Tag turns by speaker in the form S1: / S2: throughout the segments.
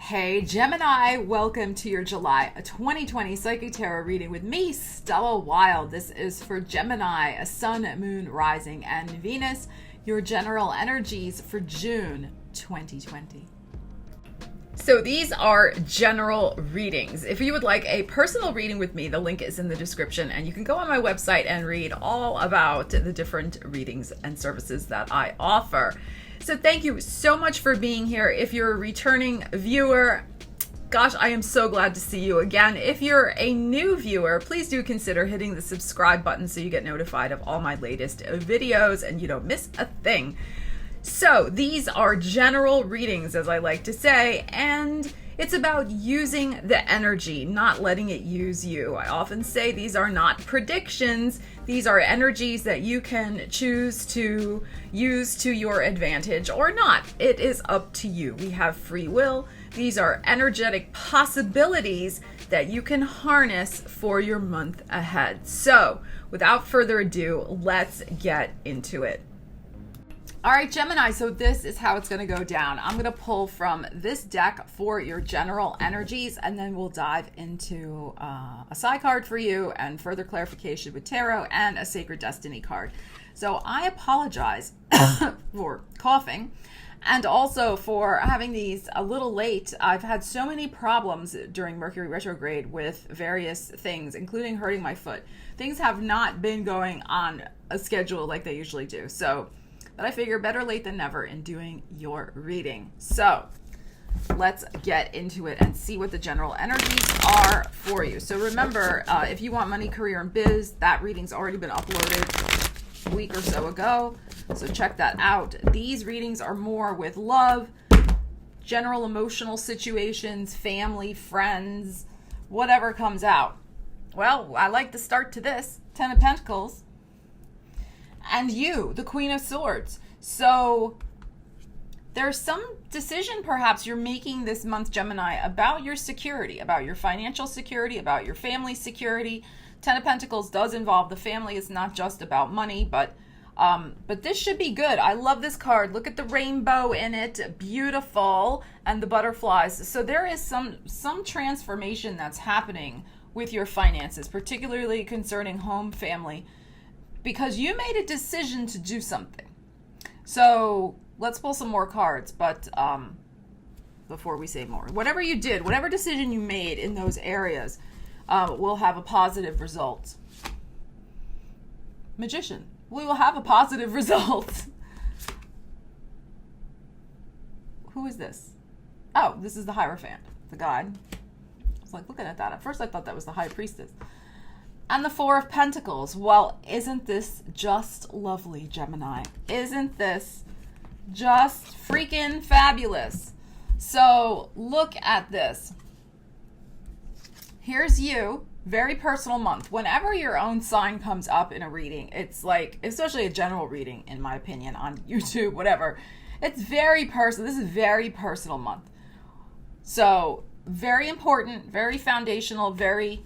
S1: Hey Gemini, welcome to your July 2020 Psychic Tarot reading with me, Stella Wilde. This is for Gemini, a Sun, Moon, Rising, and Venus, your general energies for June 2020. So these are general readings. If you would like a personal reading with me, the link is in the description, and you can go on my website and read all about the different readings and services that I offer. So thank you so much for being here. If you're a returning viewer, gosh, I am so glad to see you again. If you're a new viewer, please do consider hitting the subscribe button so you get notified of all my latest videos and you don't miss a thing. So these are general readings, as I like to say, and it's about using the energy, not letting it use you. I often say these are not predictions. These are energies that you can choose to use to your advantage or not. It is up to you. We have free will. These are energetic possibilities that you can harness for your month ahead. So without further ado, let's get into it. All right, Gemini, so this is how it's going to go down. I'm going to pull from this deck for your general energies, and then we'll dive into a side card for you and further clarification with tarot and a Sacred Destiny card. So I apologize for coughing and also for having these a little late. I've had so many problems during Mercury retrograde with various things, including hurting my foot. Things have not been going on a schedule like they usually do. But I figure better late than never in doing your reading. So let's get into it and see what the general energies are for you. So remember, if you want money, career, and biz, that reading's already been uploaded a week or so ago. So check that out. These readings are more with love, general emotional situations, family, friends, whatever comes out. Well, I like the start to this. 10 of Pentacles. And you, the Queen of Swords. So there's some decision perhaps you're making this month, Gemini, about your security, about your financial security, about your family security. 10 of Pentacles does involve the family. It's not just about money, but this should be good. I love this card. Look at the rainbow in it. Beautiful. And the butterflies. So there is some transformation that's happening with your finances, particularly concerning home, family, because you made a decision to do something. So let's pull some more cards, but before we say more, whatever you did, whatever decision you made in those areas will have a positive result. Magician, we will have a positive result. Who is this? Oh, this is the Hierophant, the god. I was like looking at that. At first I thought that was the High Priestess. And the Four of Pentacles. Well, isn't this just lovely, Gemini? Isn't this just freaking fabulous? So look at this. Here's you. Very personal month. Whenever your own sign comes up in a reading, it's like, especially a general reading, in my opinion, on YouTube, whatever. It's very personal. This is a very personal month. So very important, very foundational, very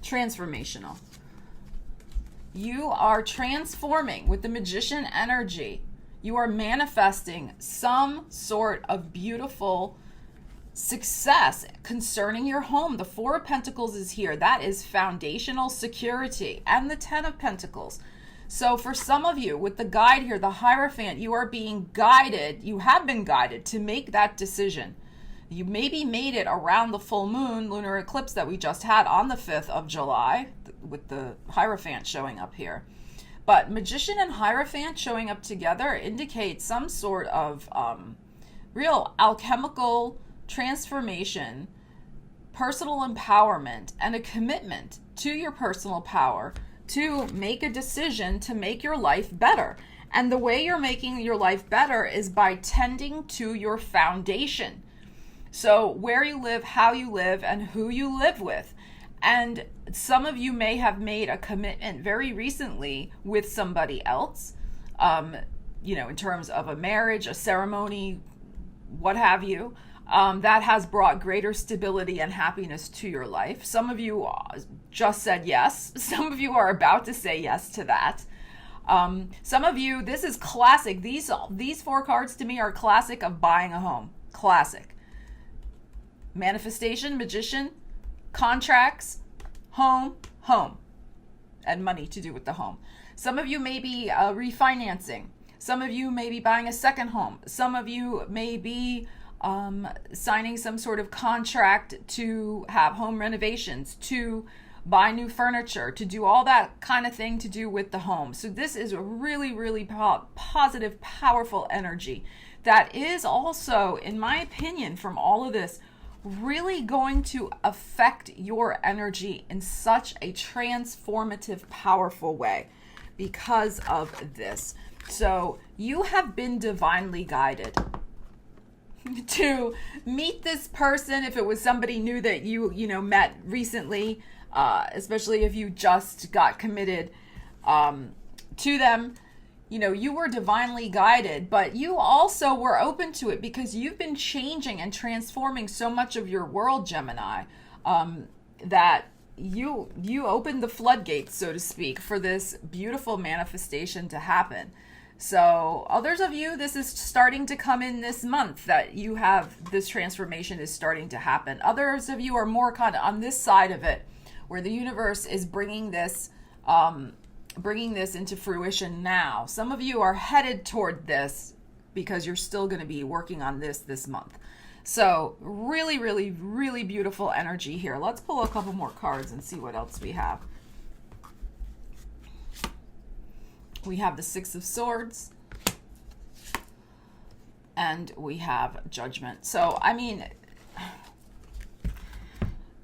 S1: transformational. You are transforming with the Magician energy. You are manifesting some sort of beautiful success concerning your home. The Four of Pentacles is here. That is foundational security. And the 10 of Pentacles. So for some of you, with the guide here, the Hierophant, you are being guided. You have been guided to make that decision. You maybe made it around the full moon lunar eclipse that we just had on the 5th of July with the Hierophant showing up here. But Magician and Hierophant showing up together indicates some sort of real alchemical transformation, personal empowerment, and a commitment to your personal power to make a decision to make your life better. And the way you're making your life better is by tending to your foundation. So where you live, how you live, and who you live with. And some of you may have made a commitment very recently with somebody else, in terms of a marriage, a ceremony, what have you, that has brought greater stability and happiness to your life. Some of you just said yes. Some of you are about to say yes to that. Some of you, this is classic. These four cards to me are classic of buying a home. Classic. Manifestation, magician, contracts, home, and money to do with the home. Some of you may be refinancing. Some of you may be buying a second home. Some of you may be signing some sort of contract to have home renovations, to buy new furniture, to do all that kind of thing to do with the home. So this is a really, really positive, powerful energy that is also, in my opinion, from all of this, really going to affect your energy in such a transformative, powerful way because of this. So you have been divinely guided to meet this person. If it was somebody new that you met recently, especially if you just got committed to them, you were divinely guided, but you also were open to it because you've been changing and transforming so much of your world, Gemini, that you opened the floodgates, so to speak, for this beautiful manifestation to happen. So others of you, this is starting to come in this month, that you have this transformation is starting to happen. Others of you are more kind of on this side of it, where the universe is bringing this into fruition now. Some of you are headed toward this because you're still going to be working on this month. So really, really, really beautiful energy here. Let's pull a couple more cards and see what else we have. We have the Six of Swords, and we have Judgment. So, I mean,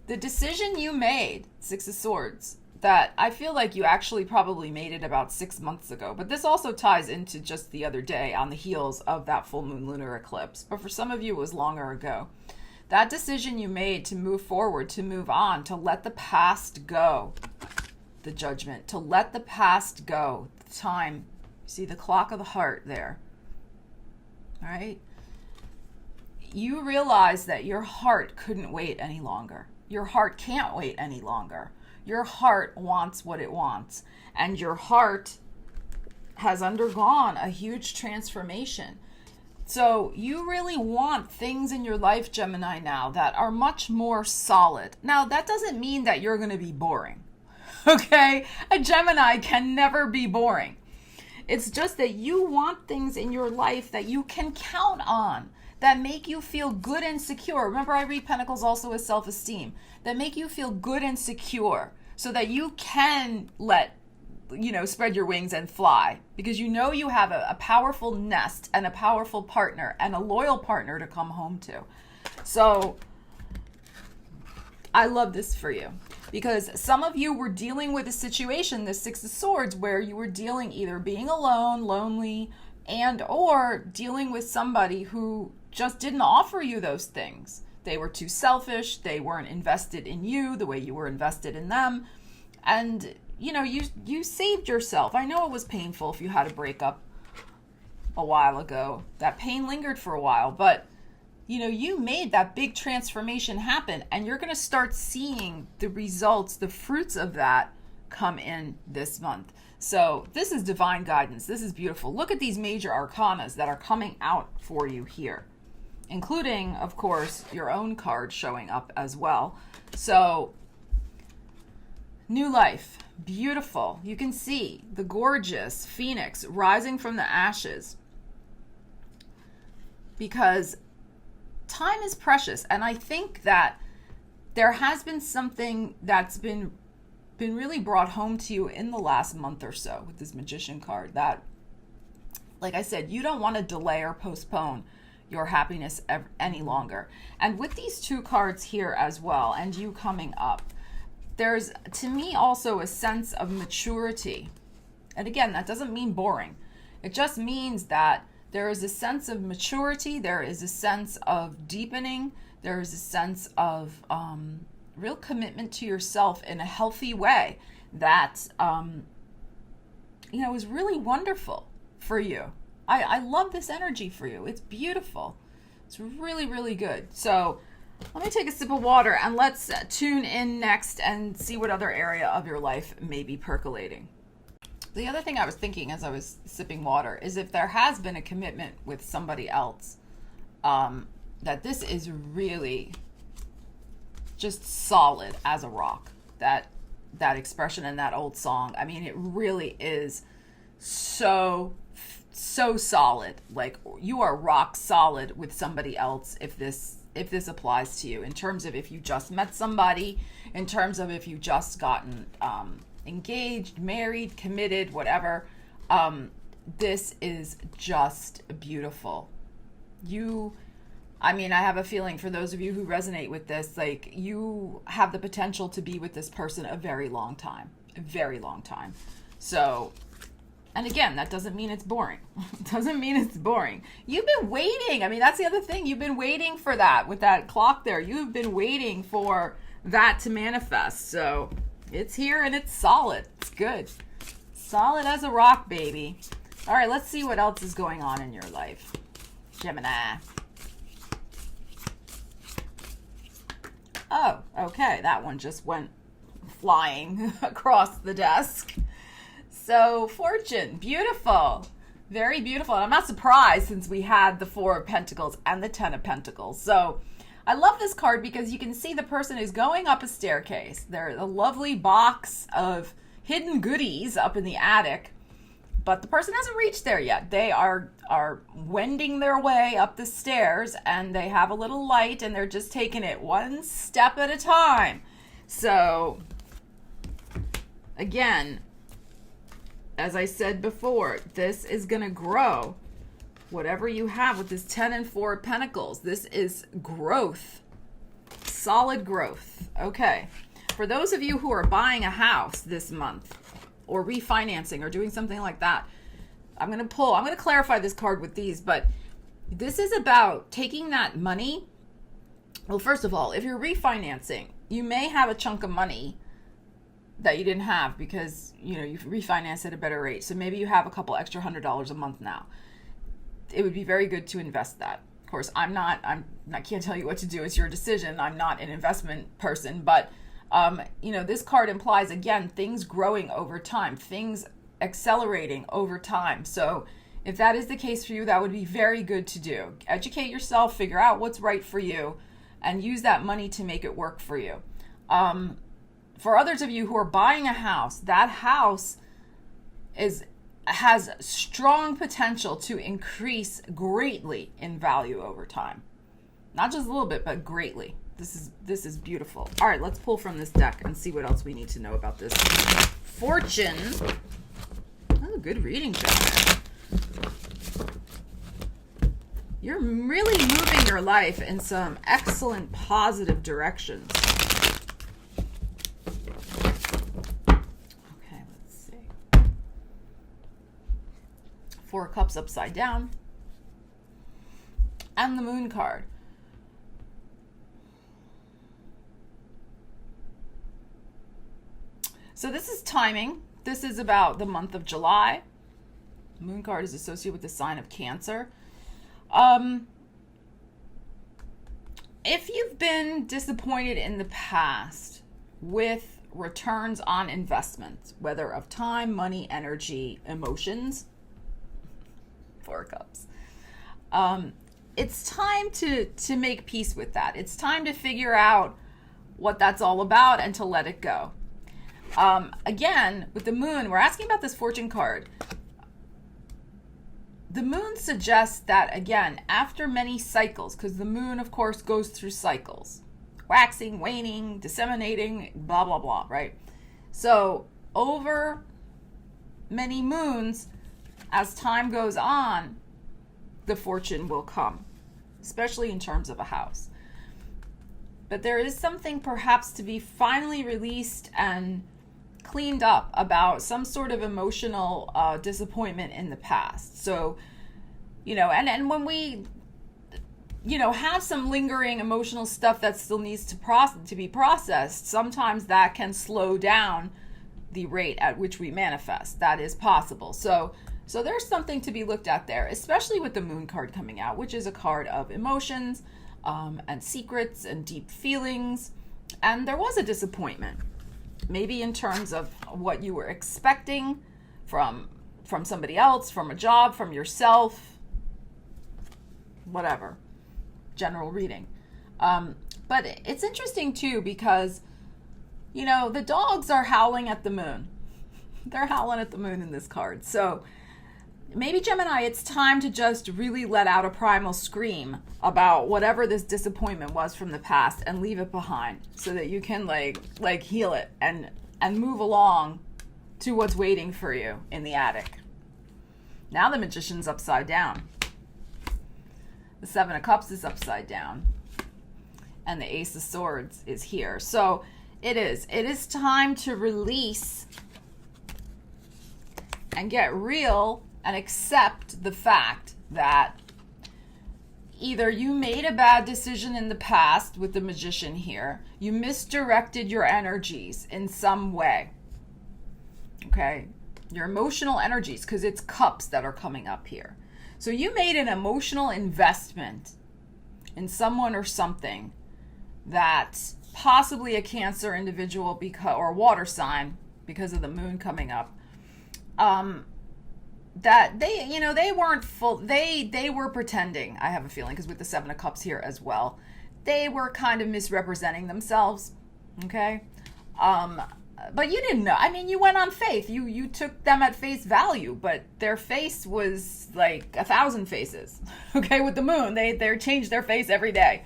S1: the decision you made, Six of Swords, that I feel like you actually probably made it about 6 months ago. But this also ties into just the other day on the heels of that full moon lunar eclipse. But for some of you, it was longer ago. That decision you made to move forward, to move on, to let the past go, the Judgment, to let the past go, the time, see the clock of the heart there, all right? You realize that your heart couldn't wait any longer. Your heart can't wait any longer. Your heart wants what it wants, and your heart has undergone a huge transformation. So you really want things in your life, Gemini, now that are much more solid. Now, that doesn't mean that you're going to be boring, okay? A Gemini can never be boring. It's just that you want things in your life that you can count on, that make you feel good and secure. Remember, I read Pentacles also as self-esteem, that make you feel good and secure so that you can spread your wings and fly, because you have a powerful nest and a powerful partner and a loyal partner to come home to. So I love this for you, because some of you were dealing with a situation, the Six of Swords, where you were dealing either being alone, lonely, and or dealing with somebody who just didn't offer you those things. They were too selfish. They weren't invested in you the way you were invested in them. And, you saved yourself. I know it was painful if you had a breakup a while ago. That pain lingered for a while, but, you made that big transformation happen, and you're going to start seeing the results, the fruits of that come in this month. So this is divine guidance. This is beautiful. Look at these major arcanas that are coming out for you here, including, of course, your own card showing up as well. So, new life, beautiful. You can see the gorgeous phoenix rising from the ashes, because time is precious. And I think that there has been something that's been really brought home to you in the last month or so with this Magician card, that, like I said, you don't want to delay or postpone your happiness any longer. And with these two cards here as well, and you coming up, there's, to me, also a sense of maturity. And again, that doesn't mean boring. It just means that there is a sense of maturity. There is a sense of deepening. There is a sense of real commitment to yourself in a healthy way that, is really wonderful for you. I love this energy for you. It's beautiful. It's really, really good. So let me take a sip of water and let's tune in next and see what other area of your life may be percolating. The other thing I was thinking as I was sipping water is, if there has been a commitment with somebody else, that this is really just solid as a rock. That expression in that old song. I mean, it really is so solid. Like, you are rock solid with somebody else if this applies to you, in terms of if you just met somebody, in terms of if you just gotten engaged, married, committed, whatever. This is just beautiful. I have a feeling, for those of you who resonate with this, like, you have the potential to be with this person a very long time. So, and again, that doesn't mean it's boring. You've been waiting. I mean, that's the other thing. You've been waiting for that with that clock there. You've been waiting for that to manifest. So it's here and it's solid. It's good. Solid as a rock, baby. All right, let's see what else is going on in your life, Gemini. Oh, okay. That one just went flying across the desk. So, fortune, beautiful, very beautiful. And I'm not surprised, since we had the Four of Pentacles and the Ten of Pentacles. So, I love this card because you can see the person is going up a staircase. There's a lovely box of hidden goodies up in the attic, but the person hasn't reached there yet. They are wending their way up the stairs, and they have a little light, and they're just taking it one step at a time. So, again, as I said before, this is going to grow. Whatever you have with this 10 and 4 of Pentacles, this is growth. Solid growth. Okay. For those of you who are buying a house this month, or refinancing, or doing something like that, I'm going to clarify this card with these, but this is about taking that money. Well, first of all, if you're refinancing, you may have a chunk of money that you didn't have because, you refinanced at a better rate. So maybe you have a couple extra $100 a month now. It would be very good to invest that. Of course, I can't tell you what to do. It's your decision. I'm not an investment person, but this card implies, again, things growing over time, things accelerating over time. So if that is the case for you, that would be very good to do. Educate yourself, figure out what's right for you, and use that money to make it work for you. For others of you who are buying a house, that house has strong potential to increase greatly in value over time. Not just a little bit, but greatly. This is beautiful. All right, let's pull from this deck and see what else we need to know about this fortune. Oh, good reading, Gemini. You're really moving your life in some excellent positive directions. Okay, let's see. 4 of Cups upside down. And the Moon card. So this is timing. This is about the month of July. Moon card is associated with the sign of Cancer. If you've been disappointed in the past with returns on investments, whether of time, money, energy, emotions, 4 of Cups, it's time to make peace with that. It's time to figure out what that's all about and to let it go. Again, with the Moon, we're asking about this fortune card. The Moon suggests that, again, after many cycles, because the Moon, of course, goes through cycles, waxing, waning, disseminating, blah, blah, blah, right? So over many moons, as time goes on, the fortune will come, especially in terms of a house. But there is something perhaps to be finally released and cleaned up about some sort of emotional disappointment in the past. So, and when we, have some lingering emotional stuff that still needs to be processed, sometimes that can slow down the rate at which we manifest. That is possible. So there's something to be looked at there, especially with the Moon card coming out, which is a card of emotions and secrets and deep feelings. And there was a disappointment, maybe in terms of what you were expecting from somebody else, from a job, from yourself, whatever. General reading. But it's interesting too because, you know, the dogs are howling at the moon. They're howling at the moon in this card. So maybe Gemini, it's time to just really let out a primal scream about whatever this disappointment was from the past and leave it behind so that you can like heal it and move along to what's waiting for you in the attic. Now the Magician's upside down. The Seven of Cups is upside down. And the Ace of Swords is here. So it is time to release and get real and accept the fact that either you made a bad decision in the past with the Magician here, you misdirected your energies in some way. Okay? Your emotional energies, because it's cups that are coming up here. So you made an emotional investment in someone or something that possibly a Cancer individual or water sign because of the moon coming up. That they, you know, they weren't full, they were pretending, I have a feeling, because with the Seven of Cups here as well, they were kind of misrepresenting themselves, okay? But you didn't know. I mean, you went on faith. You took them at face value, but their face was like 1,000 faces, okay? With the moon, they changed their face every day.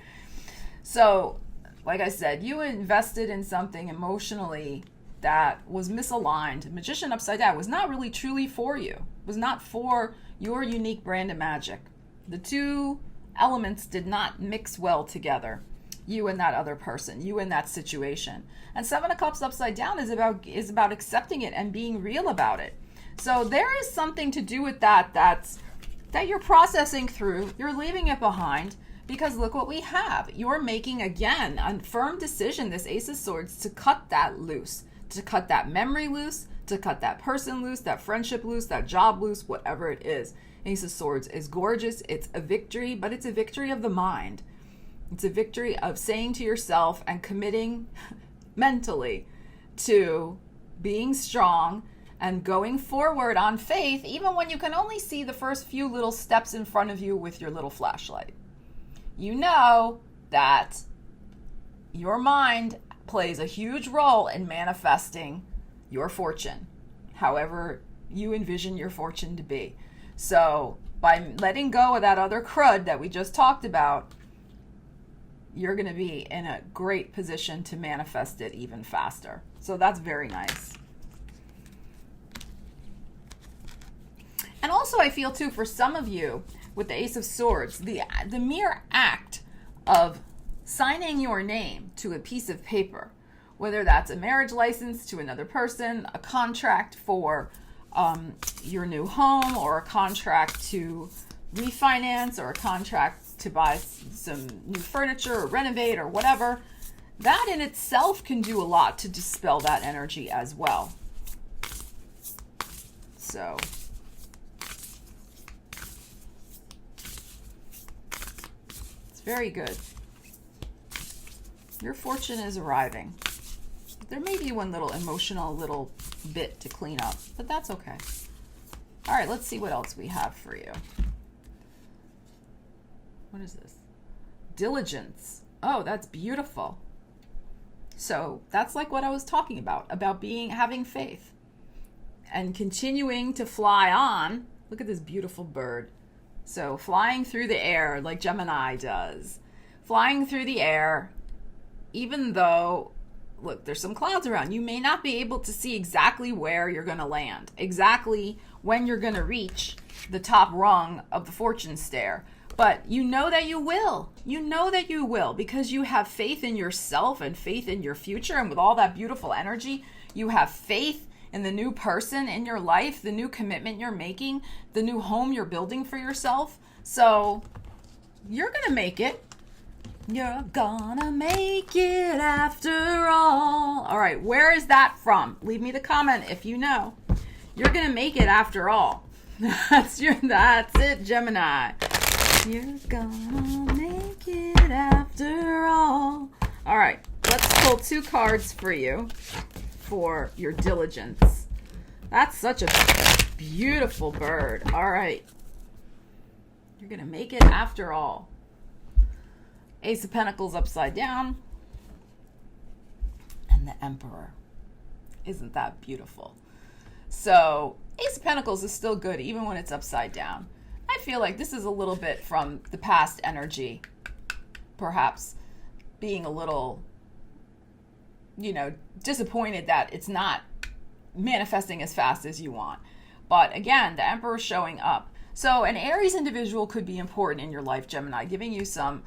S1: So, like I said, you invested in something emotionally that was misaligned. Magician upside down was not really truly for you. Was not for your unique brand of magic. The two elements did not mix well together. You and that other person, you and that situation. And Seven of Cups upside down is about accepting it and being real about it. So there is something to do with that you're processing through. You're leaving it behind because look what we have. You're making, again, a firm decision, this Ace of Swords, to cut that loose, to cut that memory loose, to cut that person loose, that friendship loose, that job loose, whatever it is. Ace of Swords is gorgeous. It's a victory, but it's a victory of the mind. It's a victory of saying to yourself and committing mentally to being strong and going forward on faith, even when you can only see the first few little steps in front of you with your little flashlight. You know that your mind plays a huge role in manifesting your fortune, however you envision your fortune to be. So by letting go of that other crud that we just talked about, you're going to be in a great position to manifest it even faster. So that's very nice. And also I feel too, for some of you with the Ace of Swords, the mere act of signing your name to a piece of paper, whether that's a marriage license to another person, a contract for your new home, or a contract to refinance, or a contract to buy some new furniture or renovate or whatever, that in itself can do a lot to dispel that energy as well. So it's very good. Your fortune is arriving. There may be one little emotional little bit to clean up, but that's okay. All right, let's see what else we have for you. What is this? Diligence. Oh, that's beautiful. So that's like what I was talking about having faith and continuing to fly on. Look at this beautiful bird. So flying through the air like Gemini does. Flying through the air, even though, look, there's some clouds around. You may not be able to see exactly where you're going to land, exactly when you're going to reach the top rung of the fortune stair. But you know that you will. You know that you will because you have faith in yourself and faith in your future. And with all that beautiful energy, you have faith in the new person in your life, the new commitment you're making, the new home you're building for yourself. So you're going to make it. You're gonna make it after all. All right, where is that from? Leave me the comment if you know. You're gonna make it after all. That's it, Gemini. You're gonna make it after all. All right, let's pull 2 cards for you for your diligence. That's such a beautiful bird. All right. You're gonna make it after all. Ace of Pentacles upside down, and the Emperor. Isn't that beautiful? So Ace of Pentacles is still good even when it's upside down. I feel like this is a little bit from the past energy, perhaps being a little, disappointed that it's not manifesting as fast as you want. But again, the Emperor showing up. So an Aries individual could be important in your life, Gemini, giving you some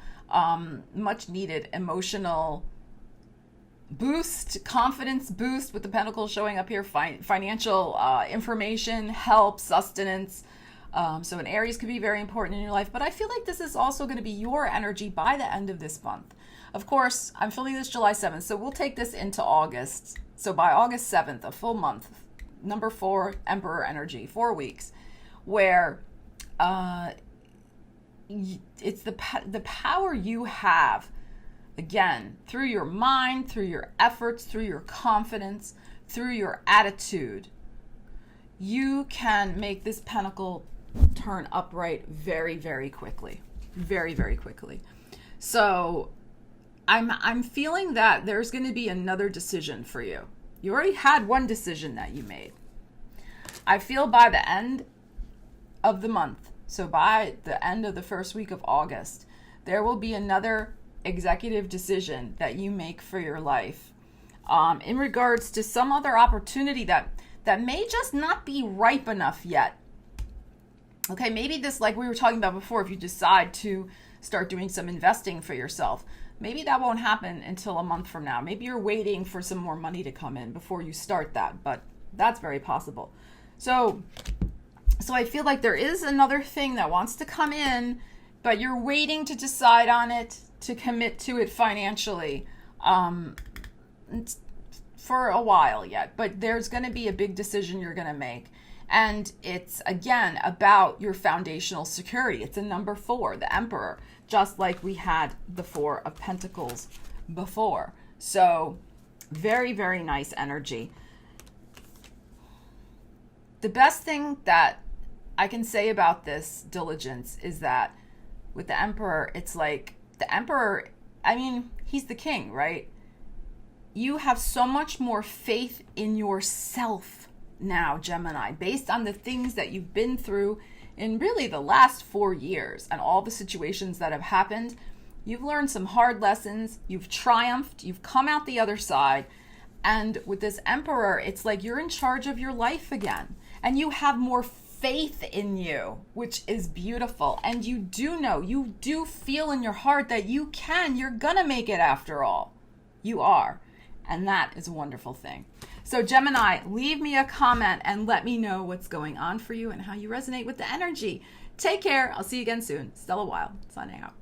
S1: much needed emotional boost, confidence boost, with the Pentacles showing up here, financial information, help, sustenance. So an Aries could be very important in your life, but I feel like this is also going to be your energy by the end of this month. Of course, I'm filming this July 7th, so we'll take this into August. So by August 7th, a full month, number 4, Emperor energy, 4 weeks, where it's the power you have, again, through your mind, through your efforts, through your confidence, through your attitude. You can make this pentacle turn upright very, very quickly. Very, very quickly. So I'm feeling that there's going to be another decision for you. You already had one decision that you made. I feel by the end of the month, so by the end of the first week of August, there will be another executive decision that you make for your life in regards to some other opportunity that may just not be ripe enough yet. Okay, maybe this, like we were talking about before, if you decide to start doing some investing for yourself, maybe that won't happen until a month from now. Maybe you're waiting for some more money to come in before you start that, but that's very possible. So I feel like there is another thing that wants to come in, but you're waiting to decide on it, to commit to it financially for a while yet. But there's going to be a big decision you're going to make. And it's, again, about your foundational security. It's a number 4, the Emperor, just like we had the 4 of Pentacles before. So very, very nice energy. The best thing that I can say about this diligence is that with the Emperor, it's like the Emperor, I mean, he's the king, right? You have so much more faith in yourself now, Gemini, based on the things that you've been through in really the last 4 years and all the situations that have happened. You've learned some hard lessons. You've triumphed. You've come out the other side. And with this Emperor, it's like you're in charge of your life again. And you have more faith in you, which is beautiful. And you do know, you do feel in your heart that you're gonna make it after all. You are. And that is a wonderful thing. So Gemini, leave me a comment and let me know what's going on for you and how you resonate with the energy. Take care. I'll see you again soon. Stella Wilde, signing out.